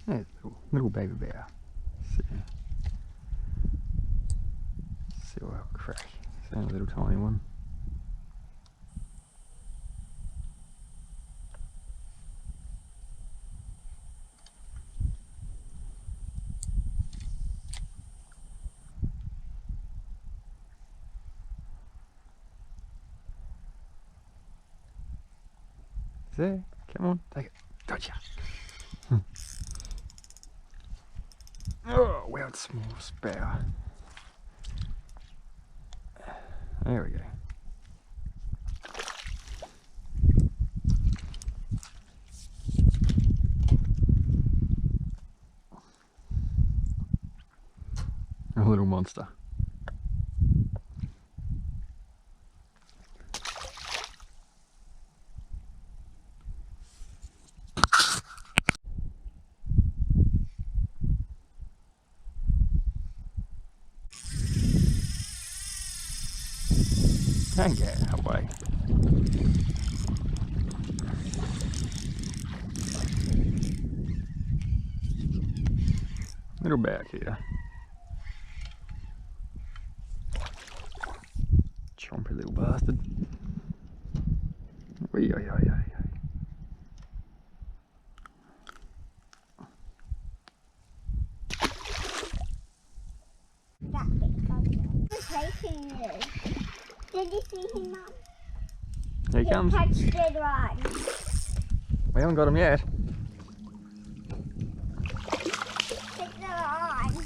There's a little baby bear. See what I'll crack. It's only a little tiny one. There, come on, take it. Gotcha. Oh, well, it's small sparrow. There we go. A little monster. Can't get away. Little back here. Chompy little bastard. Wee, oi, oi, oi, oi. Did you see him, Mum? Here he comes. Touched it right. We haven't got him yet. Stick it on.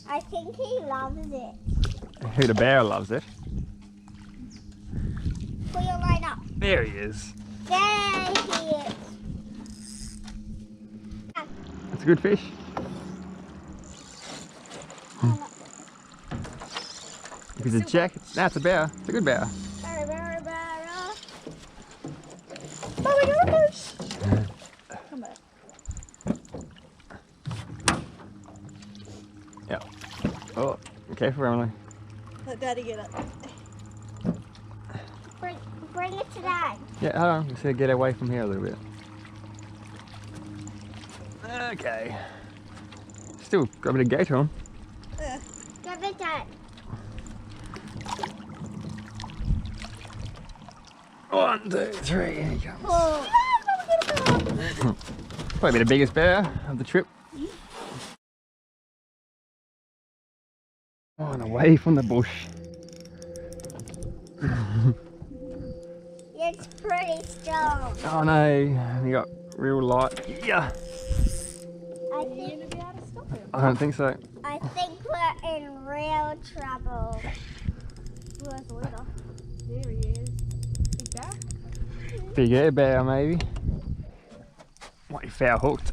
I think he loves it. Who, the bear loves it. Put your line up. There he is. There he is. That's a good fish. If it's a jack, that's a bear. It's a good bear. Come back. Yeah. Oh, careful, Emily. Let Daddy get up. Bring it to Dad. Yeah, hold on. Just gotta get away from here a little bit. Okay. Still got a bit of gator on. Yeah. Give it, Dad. 1, 2, 3, here he comes. Oh. Probably the biggest bear of the trip. Oh, and away from the bush. It's pretty strong. Oh no, he got real light. Yeah. I You're think gonna be able to stop him. I don't think so. I think we're in real trouble. Where's the leader? There he is. Big bear? Big air bear maybe. Might be foul hooked.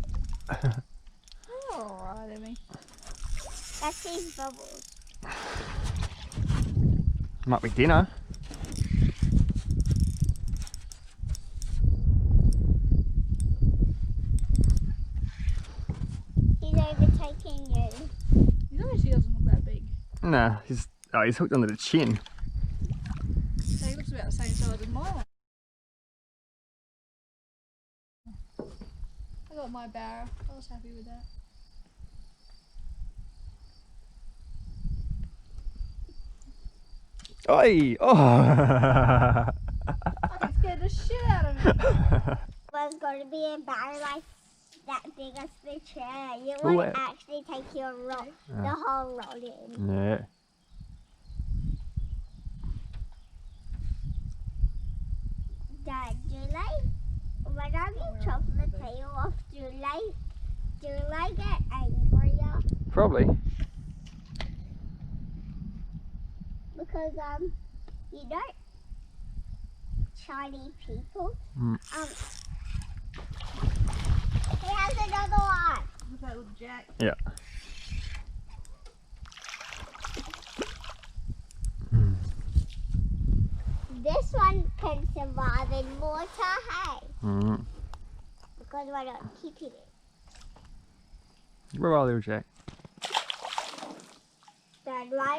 Oh, alright, Emmy. That's his bubbles. Might be dinner. He's overtaking you. He actually doesn't look that big. Nah, he's hooked under the chin. So he looks about the same size as mine. I got my barra. I was happy with that. Oi! Oh! I scared the shit out of me. Was going to be a barrel like that big as the chair. You Ooh, would actually take your roll, the whole roll in. Yeah. Dad, do you like, whenever you chop the tail off, do you get angrier? Probably. Because, you know, Chinese people, he has another one. Look at that little jack. Yeah. This one can survive in water, hey? Mm. Because we're not keeping it. Where are you, Jack? Dad, why